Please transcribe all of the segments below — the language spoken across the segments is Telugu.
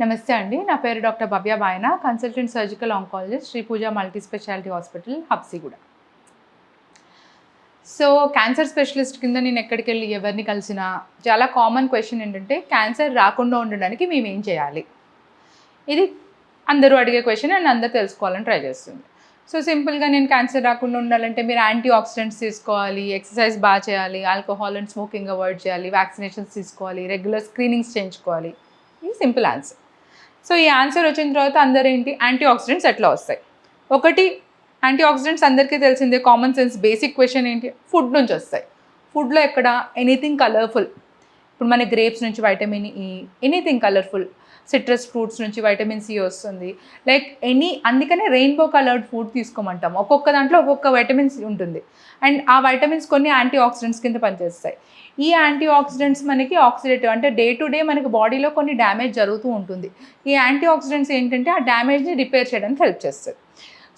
నమస్తే అండి. నా పేరు doctor Bhavya Bayana, consultant surgical oncologist, Shri Pooja multi speciality hospital, Habsiguda. So cancer specialist కింద నేను ఎక్కడికి వెళ్ళి ఎవరిని కలిసినా చాలా కామన్ క్వశ్చన్ ఏంటంటే, క్యాన్సర్ రాకుండా ఉండడానికి మేము ఏం చేయాలి? ఇది అందరూ అడిగే క్వశ్చన్ అండ్ అందరూ తెలుసుకోవాలని ట్రై చేస్తుంది. సో సింపుల్గా నేను క్యాన్సర్ రాకుండా ఉండాలంటే మీరు యాంటీ ఆక్సిడెంట్స్ తీసుకోవాలి, ఎక్సర్సైజ్ బాగా చేయాలి, ఆల్కహాల్ అండ్ స్మోకింగ్ అవాయిడ్ చేయాలి, వ్యాక్సినేషన్స్ తీసుకోవాలి, రెగ్యులర్ స్క్రీనింగ్స్ చేయించుకోవాలి. ఇది సింపుల్ ఆన్సర్. సో ఈ ఆన్సర్ వచ్చిన తర్వాత అందరూ ఏంటి, యాంటీ ఆక్సిడెంట్స్ ఎట్లా వస్తాయి? ఒకటి, యాంటీ ఆక్సిడెంట్స్ అందరికీ తెలిసిందే, కామన్ సెన్స్ బేసిక్ క్వశ్చన్ ఏంటి, ఫుడ్ నుంచి వస్తాయి. ఫుడ్లో ఎక్కడ ఎనీథింగ్ కలర్ఫుల్, ఇప్పుడు మన గ్రేప్స్ నుంచి vitamin E, anything colourful, citrus fruits నుంచి వైటమిన్ సి వస్తుంది, లైక్ అందుకనే రెయిన్బో కలర్డ్ ఫుడ్ తీసుకోమంటాం. ఒక్కొక్క దాంట్లో ఒక్కొక్క వైటమిన్ సి ఉంటుంది అండ్ ఆ వైటమిన్స్ కొన్ని యాంటీ ఆక్సిడెంట్స్ కింద పనిచేస్తాయి. ఈ యాంటీ ఆక్సిడెంట్స్ మనకి ఆక్సిడేటివ్, అంటే డే టు డే మనకి బాడీలో కొన్ని డ్యామేజ్ జరుగుతూ ఉంటుంది. ఈ యాంటీ ఆక్సిడెంట్స్ ఏంటంటే ఆ డ్యామేజ్ని రిపేర్ చేయడానికి హెల్ప్ చేస్తుంది.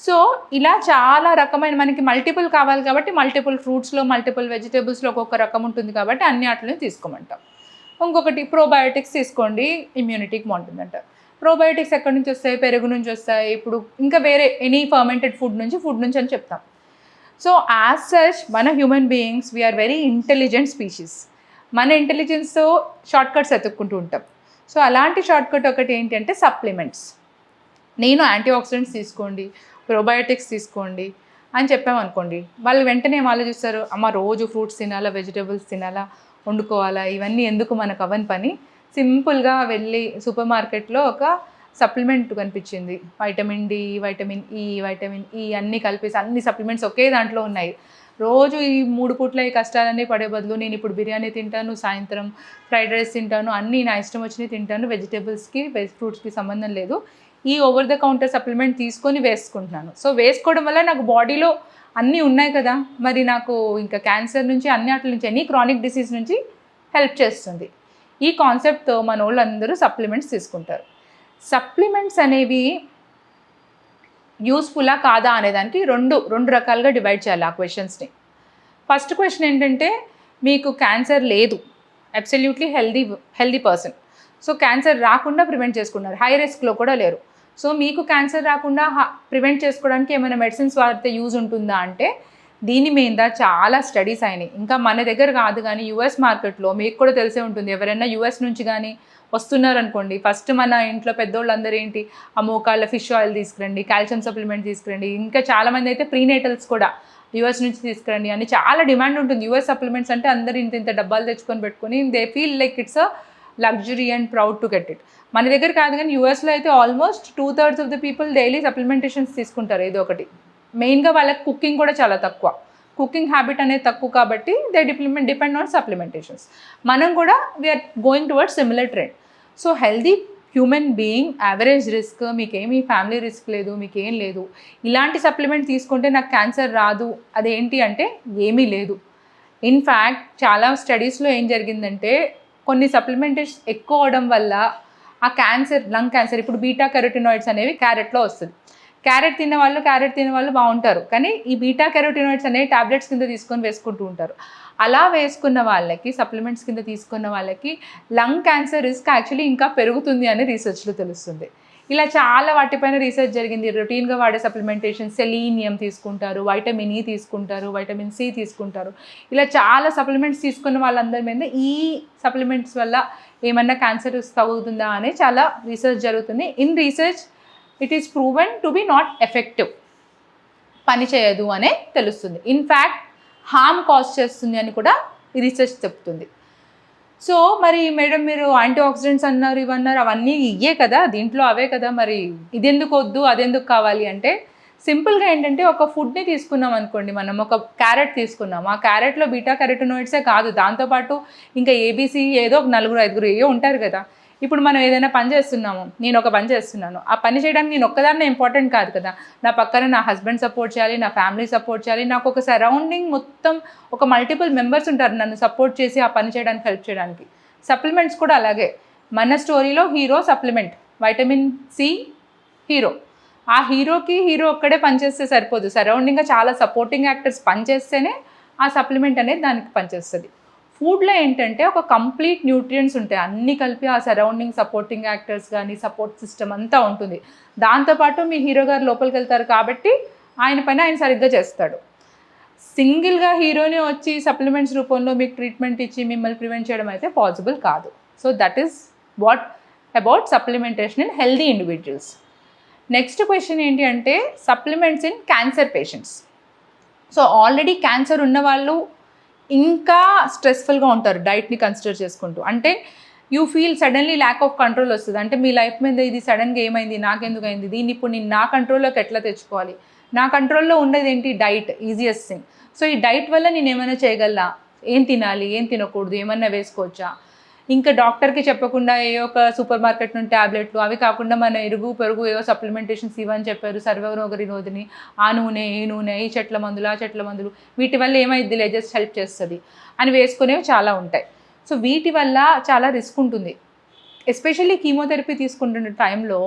సో ఇలా చాలా రకమైన, మనకి మల్టిపుల్ కావాలి కాబట్టి మల్టిపుల్ ఫ్రూట్స్లో, మల్టిపుల్ వెజిటేబుల్స్లో ఒక్కొక్క రకం ఉంటుంది కాబట్టి అన్ని వాటిని తీసుకోమంటాం. ఇంకొకటి ప్రోబయోటిక్స్ తీసుకోండి, ఇమ్యూనిటీకి బాగుంటుందంట. ప్రోబయోటిక్స్ ఎక్కడి నుంచి వస్తాయి? పెరుగు నుంచి వస్తాయి. ఇప్పుడు ఇంకా వేరే ఎనీ ఫర్మెంటెడ్ ఫుడ్ నుంచి అని చెప్తాం. సో యాజ్ సచ్ మన human beings we're very intelligent species. మన ఇంటెలిజెన్స్తో షార్ట్ కట్స్ ఎత్తుక్కుంటూ ఉంటాం. సో అలాంటి షార్ట్ కట్ ఒకటి ఏంటి అంటే సప్లిమెంట్స్. నేను యాంటీ ఆక్సిడెంట్స్ తీసుకోండి, ప్రోబయోటిక్స్ తీసుకోండి అని చెప్పామనుకోండి, వాళ్ళు వెంటనే ఏం ఆలోచిస్తారు, అమ్మ రోజు ఫ్రూట్స్ తినాలా, వెజిటేబుల్స్ తినాలా, వండుకోవాలా, ఇవన్నీ ఎందుకు మనకు అవని పని. సింపుల్గా వెళ్ళి సూపర్ మార్కెట్లో ఒక సప్లిమెంట్ కనిపించింది, వైటమిన్ డి, వైటమిన్ ఈ అన్నీ కలిపేసి అన్ని సప్లిమెంట్స్ ఒకే దాంట్లో ఉన్నాయి. రోజు ఈ 3 పూట్ల ఈ కష్టాలన్నీ పడే బదులు నేను ఇప్పుడు బిర్యానీ తింటాను, సాయంత్రం ఫ్రైడ్ రైస్ తింటాను, అన్నీ నా ఇష్టం వచ్చినవి తింటాను, వెజిటేబుల్స్కి ఫ్రూట్స్కి సంబంధం లేదు, ఈ ఓవర్ ద కౌంటర్ సప్లిమెంట్ తీసుకొని వేసుకుంటున్నాను. సో వేసుకోవడం వల్ల నాకు బాడీలో అన్నీ ఉన్నాయి కదా, మరి నాకు ఇంకా క్యాన్సర్ నుంచి అన్ని వాటి నుంచి, ఎనీ క్రానిక్ డిసీజ్ నుంచి హెల్ప్ చేస్తుంది. ఈ కాన్సెప్ట్తో మన వాళ్ళందరూ సప్లిమెంట్స్ తీసుకుంటారు. సప్లిమెంట్స్ అనేవి యూస్ఫుల్లా కాదా అనేదానికి రెండు రకాలుగా డివైడ్ చేయాలి ఆ క్వశ్చన్స్ని. ఫస్ట్ క్వశ్చన్ ఏంటంటే, మీకు క్యాన్సర్ లేదు, absolutely healthy person, so cancer రాకుండా ప్రివెంట్ చేసుకున్నారు, హై రిస్క్లో కూడా లేరు. సో మీకు క్యాన్సర్ రాకుండా ప్రివెంట్ చేసుకోవడానికి ఏమైనా మెడిసిన్స్ వాడితే యూజ్ ఉంటుందా అంటే, దీని మీద చాలా స్టడీస్ అయినాయి. ఇంకా మన దగ్గర కాదు కానీ యూఎస్ మార్కెట్లో మీకు కూడా తెలిసే ఉంటుంది, ఎవరైనా యూఎస్ నుంచి కానీ వస్తున్నారనుకోండి, ఫస్ట్ మన ఇంట్లో పెద్దోళ్ళందరూ ఏంటి, ఆ మోకాళ్ళ ఫిష్ ఆయిల్ తీసుకురండి, కాల్షియం సప్లిమెంట్ తీసుకురండి, ఇంకా చాలామంది అయితే ప్రీనేటల్స్ కూడా యూఎస్ నుంచి తీసుకురండి అని చాలా డిమాండ్ ఉంటుంది. యూఎస్ సప్లిమెంట్స్ అంటే అందరు ఇంత డబ్బాలు తెచ్చుకొని పెట్టుకొని they feel like it's a luxury and proud to get it. మన దగ్గర కాదు కానీ యూఎస్లో అయితే almost 2/3 of the people daily supplementations తీసుకుంటారు ఏదో ఒకటి. మెయిన్గా వాళ్ళకి కుకింగ్ కూడా చాలా తక్కువ, కుకింగ్ హ్యాబిట్ అనేది తక్కువ కాబట్టి దే డిపెండ్ ఆన్ సప్లిమెంటేషన్స్. మనం కూడా we're going towards similar trend. So healthy human being, average risk, మీకేమీ ఫ్యామిలీ రిస్క్ లేదు, మీకేం లేదు, ఇలాంటి సప్లిమెంట్ తీసుకుంటే నాకు క్యాన్సర్ రాదు అదేంటి అంటే ఏమీ లేదు. ఇన్ఫ్యాక్ట్ చాలా స్టడీస్లో ఏం జరిగిందంటే, కొన్ని సప్లిమెంటేషన్ ఎక్కువ అవడం వల్ల ఆ క్యాన్సర్, లంగ్ క్యాన్సర్, ఇప్పుడు బీటా కెరోటినాయిడ్స్ అనేవి క్యారెట్లో వస్తుంది. క్యారెట్ తినే వాళ్ళు బాగుంటారు, కానీ ఈ బీటా కెరోటినాయిడ్స్ అనేవి టాబ్లెట్స్ కింద తీసుకొని వేసుకుంటూ ఉంటారు. అలా వేసుకున్న వాళ్ళకి, సప్లిమెంట్స్ కింద తీసుకున్న వాళ్ళకి లంగ్ క్యాన్సర్ రిస్క్ యాక్చువల్లీ ఇంకా పెరుగుతుంది అని రీసెర్చ్లో తెలుస్తుంది. ఇలా చాలా వాటిపైన రీసెర్చ్ జరిగింది. రొటీన్గా వాడే సప్లిమెంటేషన్, సెలీనియం తీసుకుంటారు, వైటమిన్ ఈ తీసుకుంటారు, వైటమిన్ సి తీసుకుంటారు, ఇలా చాలా సప్లిమెంట్స్ తీసుకున్న వాళ్ళందరి మీద ఈ సప్లిమెంట్స్ వల్ల ఏమన్నా క్యాన్సర్ రిస్క్ అవుతుందా అనే చాలా రీసెర్చ్ జరుగుతుంది. In research it is proven to be not effective, పని చేయదు అనే తెలుస్తుంది. ఇన్ఫ్యాక్ట్ హార్మ్ కాజ్ చేస్తుంది అని కూడా ఈ రీసెర్చ్ చెప్తుంది. సో మరి మేడం మీరు యాంటీ ఆక్సిడెంట్స్ అన్నారు, ఇవన్నారు, అవన్నీ ఇయ్యే కదా, దీంట్లో అవే కదా, మరి ఇదెందుకు వద్దు అదెందుకు కావాలి అంటే, సింపుల్గా ఏంటంటే, ఒక ఫుడ్ని తీసుకున్నాం అనుకోండి, మనం ఒక క్యారెట్ తీసుకున్నాం, ఆ క్యారెట్లో బీటా కెరోటినాయిడ్సే కాదు, దాంతోపాటు ఇంకా ఏబీసీ ఏదో ఒక 4-5 ఏవో ఉంటారు కదా. ఇప్పుడు మనం ఏదైనా పని చేస్తున్నాము, నేను ఒక పని చేస్తున్నాను, ఆ పని చేయడానికి నేను ఒక్కదాన్నే ఇంపార్టెంట్ కాదు కదా, నా పక్కన నా హస్బెండ్ సపోర్ట్ చేయాలి, నా ఫ్యామిలీ సపోర్ట్ చేయాలి, నాకు ఒక సరౌండింగ్ మొత్తం ఒక మల్టిపుల్ మెంబర్స్ ఉంటారు నన్ను సపోర్ట్ చేసి ఆ పని చేయడానికి, హెల్ప్ చేయడానికి. సప్లిమెంట్స్ కూడా అలాగే. మన స్టోరీలో hero supplement, vitamin C hero. ఆ హీరో ఒక్కడే పనిచేస్తే సరిపోదు, సరౌండింగ్గా చాలా సపోర్టింగ్ యాక్టర్స్ పనిచేస్తేనే ఆ సప్లిమెంట్ అనేది దానికి పనిచేస్తుంది. ఫుడ్లో ఏంటంటే ఒక కంప్లీట్ న్యూట్రియంట్స్ ఉంటాయి, అన్నీ కలిపి ఆ సరౌండింగ్ సపోర్టింగ్ యాక్టర్స్ కానీ సపోర్ట్ సిస్టమ్ అంతా ఉంటుంది. దాంతోపాటు మీ హీరో గారు లోపలికి వెళ్తారు కాబట్టి ఆయన పని ఆయన సరిగ్గా చేస్తాడు. సింగిల్గా హీరోని వచ్చి సప్లిమెంట్స్ రూపంలో మీకు ట్రీట్మెంట్ ఇచ్చి మిమ్మల్ని ప్రివెంట్ చేయడం అయితే పాసిబుల్ కాదు. So that is what about supplementation in healthy individuals. Next question ఏంటి అంటే supplements in cancer patients. So already cancer ఉన్న వాళ్ళు ఇంకా స్ట్రెస్ఫుల్గా ఉంటారు డైట్ని కన్సిడర్ చేసుకుంటూ. అంటే you feel suddenly lack of control వస్తుంది. అంటే మీ లైఫ్ మీద ఇది సడన్గా ఏమైంది, నాకెందుకు అయింది, దీన్ని ఇప్పుడు నేను నా కంట్రోల్లోకి ఎట్లా తెచ్చుకోవాలి, నా కంట్రోల్లో ఉండేది ఏంటి, డైట్, ఈజియెస్ట్ థింగ్. సో ఈ డైట్ వల్ల నేను ఏమైనా చేయగలనా, ఏం తినాలి, ఏం తినకూడదు, ఏమన్నా వేసుకోవచ్చా, ఇంకా డాక్టర్కి చెప్పకుండా ఏ ఒక సూపర్ మార్కెట్ నుండి ట్యాబ్లెట్లు, అవి కాకుండా మన ఇరుగు పెరుగు ఏవో సప్లిమెంటేషన్స్ ఇవని చెప్పారు, సర్వరోగ నోదిని, ఆ నూనె ఈ నూనె, ఈ చెట్ల మందులు ఆ చెట్ల మందులు, వీటి వల్ల ఏమైంది, జస్ట్ హెల్ప్ చేస్తుంది అని వేసుకునేవి చాలా ఉంటాయి. సో వీటి వల్ల చాలా రిస్క్ ఉంటుంది. ఎస్పెషల్లీ కీమోథెరపీ తీసుకుంటున్న టైంలో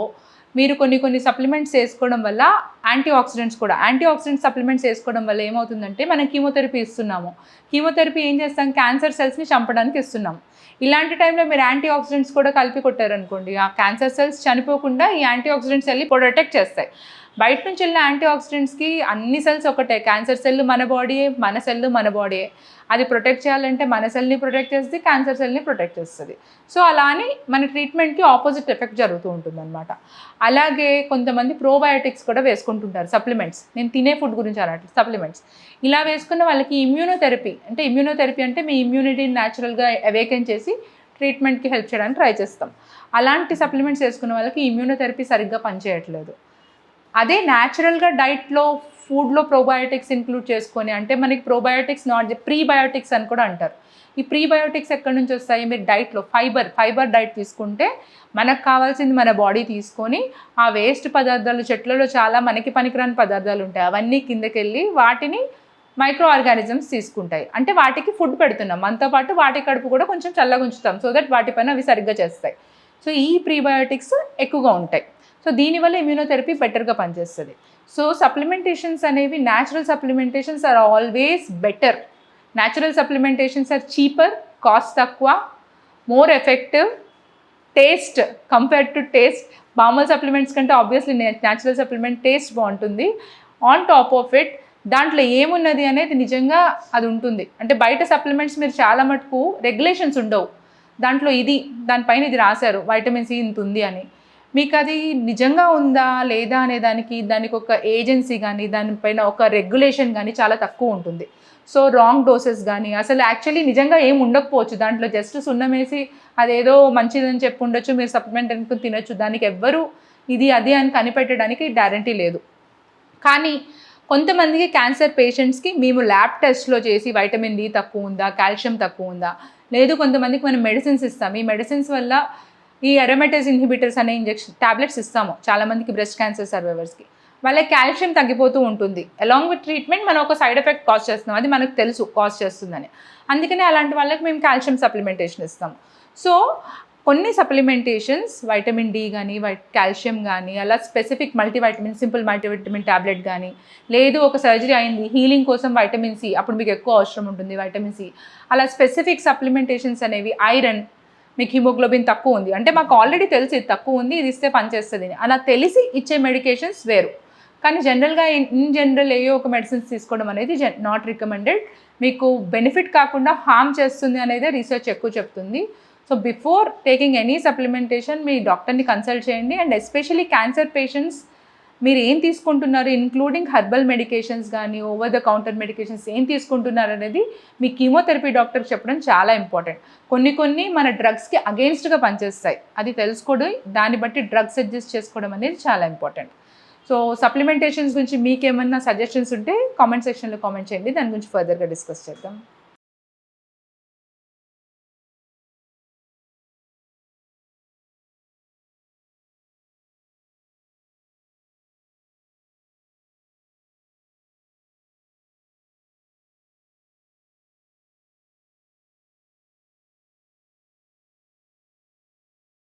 మీరు కొన్ని సప్లిమెంట్స్ వేసుకోవడం వల్ల యాంటీ ఆక్సిడెంట్స్ సప్లిమెంట్స్ వేసుకోవడం వల్ల ఏమవుతుందంటే మనం కీమోథెరపీ ఇస్తున్నాము. కీమోథెరపీ ఏం చేస్తాం, క్యాన్సర్ సెల్స్ని చంపడానికి ఇస్తున్నాం. ఇలాంటి టైంలో మీరు యాంటీ ఆక్సిడెంట్స్ కూడా కలిపి కొట్టారనుకోండి, ఆ క్యాన్సర్ సెల్స్ చనిపోకుండా ఈ యాంటీ ఆక్సిడెంట్స్ వెళ్ళి ప్రొటెక్ట్ చేస్తాయి. బయట నుంచి వెళ్ళిన యాంటీ ఆక్సిడెంట్స్కి అన్ని సెల్స్ ఒకటే, క్యాన్సర్ సెల్ మన బాడీయే, మన సెల్ మన బాడీయే. అది ప్రొటెక్ట్ చేయాలంటే మన సెల్ని ప్రొటెక్ట్ చేస్తుంది, క్యాన్సర్ సెల్ని ప్రొటెక్ట్ చేస్తుంది. సో అలా అని మన ట్రీట్మెంట్కి ఆపోజిట్ ఎఫెక్ట్ జరుగుతూ ఉంటుంది అనమాట. అలాగే కొంతమంది ప్రోబయోటిక్స్ కూడా వేసుకుంటుంటారు సప్లిమెంట్స్. నేను తినే ఫుడ్ గురించి అన్నట్లు సప్లిమెంట్స్ ఇలా వేసుకున్న వాళ్ళకి ఇమ్యూనోథెరపీ అంటే మీ ఇమ్యూనిటీని న్యాచురల్గా అవేకెన్ చేసి ట్రీట్మెంట్కి హెల్ప్ చేయడానికి ట్రై చేస్తాం. అలాంటి సప్లిమెంట్స్ వేసుకున్న వాళ్ళకి ఇమ్యూనోథెరపీ సరిగ్గా పనిచేయట్లేదు. అదే న్యాచురల్గా డైట్లో ఫుడ్లో ప్రోబయోటిక్స్ ఇంక్లూడ్ చేసుకొని, అంటే మనకి ప్రోబయోటిక్స్ నాట్ ప్రీబయోటిక్స్ అని కూడా అంటారు. ఈ ప్రీబయోటిక్స్ ఎక్కడి నుంచి వస్తాయి, మీరు డైట్లో ఫైబర్ డైట్ తీసుకుంటే మనకు కావాల్సింది మన బాడీ తీసుకొని ఆ వేస్ట్ పదార్థాలు, చెట్లలో చాలా మనకి పనికిరాని పదార్థాలు ఉంటాయి, అవన్నీ కిందకి వెళ్ళి వాటిని మైక్రో ఆర్గానిజమ్స్ తీసుకుంటాయి. అంటే వాటికి ఫుడ్ పెడుతున్నాం, మనతో పాటు వాటి కడుపు కూడా కొంచెం చల్లగా ఉంచుతాం, సో దట్ వాటి పైన అవి సరిగ్గా చేస్తాయి. సో ఈ ప్రీబయోటిక్స్ ఎక్కువగా ఉంటాయి. సో దీనివల్ల ఇమ్యూనోథెరపీ బెటర్గా పనిచేస్తుంది. సో సప్లిమెంటేషన్స్ అనేవి, natural supplementations are always better. Natural supplementations are cheaper, cost తక్కువ, more effective, taste compared to taste. మామూలు సప్లిమెంట్స్ కంటే ఆబ్వియస్లీ న్యాచురల్ సప్లిమెంట్ టేస్ట్ బాగుంటుంది. ఆన్ టాప్ ఆఫ్ ఇట్ దాంట్లో ఏమున్నది అనేది నిజంగా అది ఉంటుంది. అంటే బయట సప్లిమెంట్స్ మీరు చాలా మటుకు రెగ్యులేషన్స్ ఉండవు, దాంట్లో ఇది దానిపైన ఇది రాశారు వైటమిన్ సి ఇంత ఉంది అని, మీకు అది నిజంగా ఉందా లేదా అనే దానికి ఒక ఏజెన్సీ కానీ దానిపైన ఒక రెగ్యులేషన్ కానీ చాలా తక్కువ ఉంటుంది. సో రాంగ్ డోసెస్ కానీ అసలు యాక్చువల్లీ నిజంగా ఏం ఉండకపోవచ్చు, దాంట్లో జస్ట్ సున్నం వేసి అదేదో మంచిదని చెప్పి ఉండొచ్చు, మీరు సప్లిమెంట్ అనుకుని తినొచ్చు, దానికి ఎవ్వరూ ఇది అది అని కనిపెట్టడానికి గ్యారంటీ లేదు. కానీ కొంతమందికి క్యాన్సర్ పేషెంట్స్కి మేము ల్యాబ్ టెస్ట్లో చేసి వైటమిన్ డి తక్కువ ఉందా, కాల్షియం తక్కువ ఉందా, లేదు కొంతమందికి మనం మెడిసిన్స్ ఇస్తాం, ఈ మెడిసిన్స్ వల్ల ఈ అరోమేటేజ్ ఇన్హిబిటర్స్ అనే టాబ్లెట్స్ ఇస్తాము చాలామందికి బ్రెస్ట్ క్యాన్సర్ సర్వైవర్స్కి, వాళ్ళకి కాల్షియం తగ్గిపోతూ ఉంటుంది. అలాంగ్ విత్ ట్రీట్మెంట్ మనం ఒక సైడ్ ఎఫెక్ట్ కాజ్ చేస్తున్నాం, అది మనకు తెలుసు కాజ్ చేస్తుందని, అందుకనే అలాంటి వాళ్ళకి మేము కాల్షియం సప్లిమెంటేషన్ ఇస్తాం. సో కొన్ని సప్లిమెంటేషన్స్ వైటమిన్ డి కానీ కాల్షియం కానీ అలా specific multivitamin, simple multivitamin tablet కానీ, లేదు ఒక సర్జరీ అయింది హీలింగ్ కోసం వైటమిన్ సి, అప్పుడు మీకు ఎక్కువ అవసరం ఉంటుంది వైటమిన్ సి, అలా స్పెసిఫిక్ సప్లిమెంటేషన్స్ అనేవి, ఐరన్, మీకు హిమోగ్లోబిన్ తక్కువ ఉంది అంటే మాకు ఆల్రెడీ తెలిసి ఇది తక్కువ ఉంది ఇది ఇస్తే పనిచేస్తుంది అలా తెలిసి ఇచ్చే మెడికేషన్స్ వేరు. కానీ జనరల్గా ఇన్ జనరల్ ఏయో ఒక మెడిసిన్స్ తీసుకోవడం అనేది నాట్ రికమెండెడ్. మీకు బెనిఫిట్ కాకుండా హార్మ్ చేస్తుంది అనేది రీసెర్చ్ ఎక్కువ చెప్తుంది. So before taking any supplementation మీ డాక్టర్ని కన్సల్ట్ చేయండి. అండ్ ఎస్పెషలీ క్యాన్సర్ పేషెంట్స్ మీరు ఏం తీసుకుంటున్నారు, ఇంక్లూడింగ్ హెర్బల్ మెడికేషన్స్ కానీ ఓవర్ ద కౌంటర్ మెడికేషన్స్ ఏం తీసుకుంటున్నారు అనేది మీ కీమోథెరపీ డాక్టర్కి చెప్పడం చాలా ఇంపార్టెంట్. కొన్ని మన డ్రగ్స్కి అగెయిన్స్ట్గా పనిచేస్తాయి, అది తెలుసుకోవడం, దాన్ని బట్టి డ్రగ్స్ అడ్జస్ట్ చేసుకోవడం అనేది చాలా ఇంపార్టెంట్. సో సప్లిమెంటేషన్స్ గురించి మీకేమన్నా సజెషన్స్ ఉంటే కామెంట్ సెక్షన్లో కామెంట్ చేయండి, దాని గురించి ఫర్దర్గా డిస్కస్ చేద్దాం.